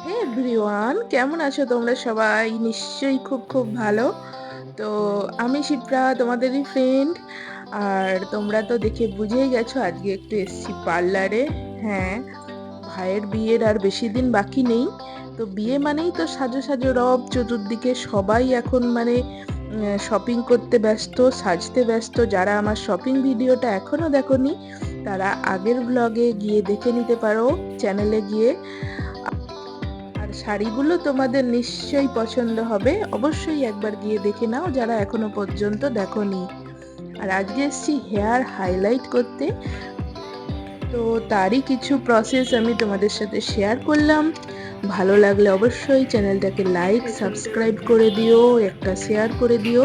হে everyone, কেমন আছো তোমরা সবাই? নিশ্চয়ই খুব খুব ভালো। তো আমি শিপ্রা, তোমাদেরই ফ্রেন্ড। আর তোমরা তো দেখে বুঝেই গেছো আজকে একটু এসছি পার্লারে। হ্যাঁ, ভাইয়ের বিয়ের আর বেশি দিন বাকি নেই। তো বিয়ে মানেই তো সাজো সাজো রব, চতুর্দিকে সবাই এখন মানে শপিং করতে ব্যস্ত, সাজতে ব্যস্ত। যারা আমার শপিং ভিডিওটা এখনো দেখোনি তারা আগের ব্লগে গিয়ে দেখে নিতে পারো, চ্যানেলে গিয়ে। আর শাড়িগুলো তোমাদের নিশ্চয়ই পছন্দ হবে, অবশ্যই একবার গিয়ে দেখে নাও যারা এখনো পর্যন্ত দেখোনি। আর আজকে এসেছি হেয়ার হাইলাইট করতে, তো তারই কিছু প্রসেস আমি তোমাদের সাথে শেয়ার করলাম। ভালো লাগলে অবশ্যই চ্যানেলটাকে লাইক সাবস্ক্রাইব করে দিও, একটা শেয়ার করে দিও,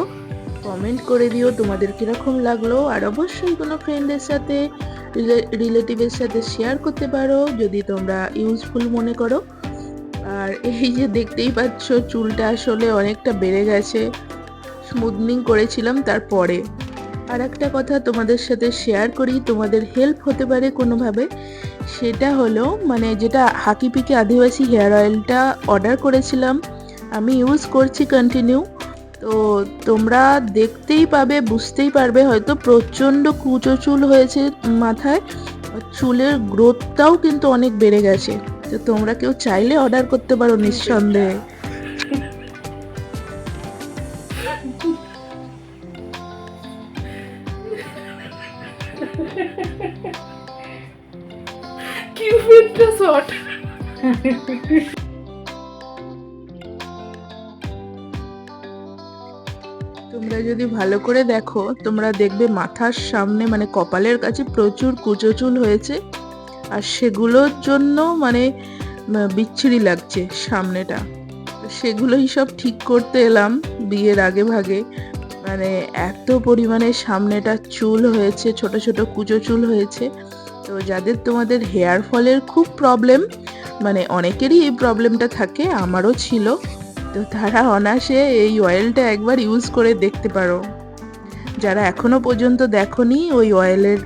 কমেন্ট করে দিও তোমাদের কীরকম লাগলো। আর অবশ্যই কোনো ফ্রেন্ডের সাথে, রিলেটিভের সাথে শেয়ার করতে পারো যদি তোমরা ইউজফুল মনে করো। আর এই যে দেখতেই পাচ্ছ, চুলটা আসলে অনেকটা বেড়ে গেছে, স্মুথনিং করেছিলাম তারপরে। আর একটা কথা তোমাদের সাথে শেয়ার করি, তোমাদের হেল্প হতে পারে কোনোভাবে। সেটা হলো মানে যেটা হাকিপিকে আদিবাসী হেয়ার অয়েলটা অর্ডার করেছিলাম, আমি ইউজ করছি কন্টিনিউ। তো তোমরা দেখতেই পাবে, বুঝতেই পারবে হয়তো প্রচণ্ড কুচো চুল হয়েছে মাথায়, চুলের গ্রোথটাও কিন্তু অনেক বেড়ে গেছে। তো তোমরা কেউ চাইলে অর্ডার করতে পারো নিঃসন্দেহে। কিউপিডটা শট। তোমরা যদি ভালো করে দেখো, তোমরা দেখবে মাথার সামনে মানে কপালের কাছে প্রচুর কুচো চুল হয়েছে। আর সেগুলোর জন্য মানে বিচ্ছিরি লাগছে সামনেটা। তো সেগুলোই সব ঠিক করতে এলাম বিয়ের আগে ভাগে। মানে এত পরিমাণে সামনেটা চুল হয়েছে, ছোট ছোট কুচো চুল হয়েছে। তো যাদের তোমাদের হেয়ার ফলের খুব প্রবলেম, মানে অনেকেরই এই প্রবলেমটা থাকে, আমারও ছিল, তো তারা অনায়াসে এই অয়েলটা একবার ইউজ করে দেখতে পারো। যারা এখনো পর্যন্ত দেখোনি, ওই অয়েলের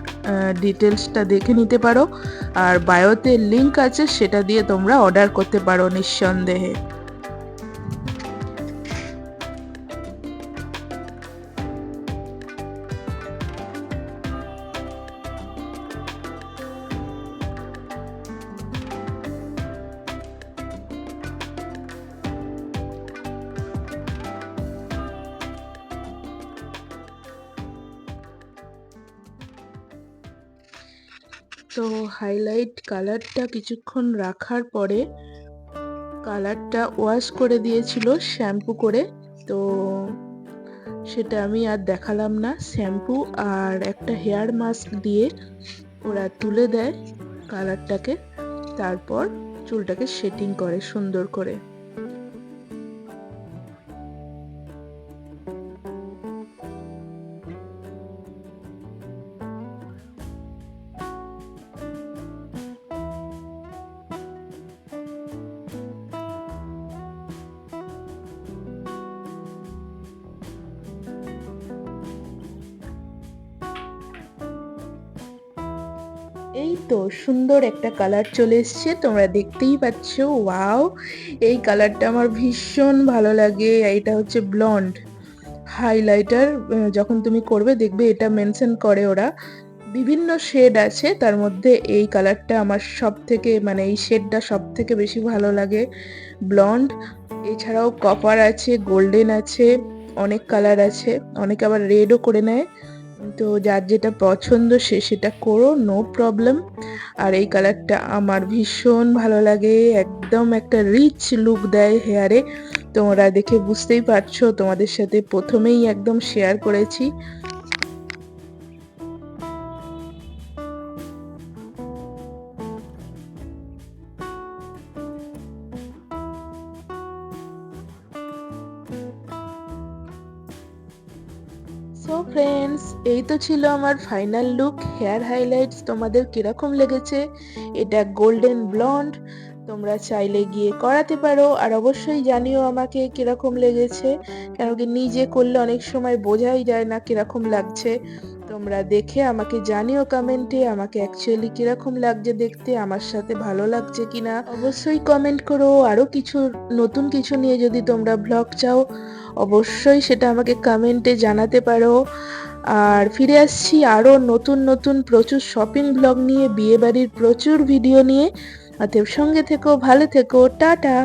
ডিটেলসটা দেখে নিতে পারো। আর বায়োতে লিংক আছে, সেটা দিয়ে তোমরা অর্ডার করতে পারো নিঃসন্দেহে। তো হাইলাইট কালারটা কিছুক্ষণ রাখার পরে কালারটা ওয়াশ করে দিয়েছিল শ্যাম্পু করে। তো সেটা আমি আর দেখালাম না। শ্যাম্পু আর একটা হেয়ার মাস্ক দিয়ে ওরা তুলে দেয় কালারটাকে, তারপর চুলটাকে সেটিং করে সুন্দর করে। এই তো সুন্দর একটা কালার চলে এসছে, তোমরা দেখতেই পাচ্ছ। ওয়াও, এই কালারটা আমার ভীষণ ভালো লাগে। এটা হচ্ছে ব্লন্ড হাইলাইটার। যখন তুমি করবে দেখবে এটা মেনশন করে ওরা, বিভিন্ন শেড আছে, তার মধ্যে এই কালারটা আমার সব থেকে মানে এই শেডটা সব থেকে বেশি ভালো লাগে, ব্লন্ড। এছাড়াও কপার আছে, গোল্ডেন আছে, অনেক কালার আছে, অনেকে আবার রেডও করে নেয়। তো যার যেটা পছন্দ সে সেটা করো, নো প্রবলেম। আর এই কালারটা আমার ভীষণ ভালো লাগে, একদম একটা রিচ লুক দেয় হেয়ারে। তোমরা দেখে বুঝতেই পারছো, তোমাদের সাথে প্রথমেই একদম শেয়ার করেছি। সো ফ্রেন্ডস, এই তো ছিল আমার ফাইনাল লুক। হেয়ার হাইলাইটস তোমাদের কিরকম লেগেছে? এটা গোল্ডেন ব্লন্ড, তোমরা চাইলে গিয়ে করাতে পারো। আর অবশ্যই জানিও আমাকে কিরকম লেগেছে, কেন কি নিজে করলে অনেক সময় বোঝাই যায় না কিরকম লাগছে। তোমরা দেখে আমাকে জানিও কমেন্টে আমাকে অ্যাকচুয়ালি কিরকম লাগছে দেখতে, আমার সাথে ভালো লাগছে কিনা অবশ্যই কমেন্ট করো। আরো কিছু নতুন কিছু নিয়ে যদি তোমরা ব্লগ চাও অবশ্যই সেটা আমাকে কমেন্টে জানাতে পারো। আর ফিরে আসছি আরো নতুন নতুন প্রচুর শপিং ব্লগ নিয়ে, বিয়ে বাড়ির প্রচুর ভিডিও নিয়ে। অতএব সঙ্গে থেকো, ভালো থেকো, টাটা।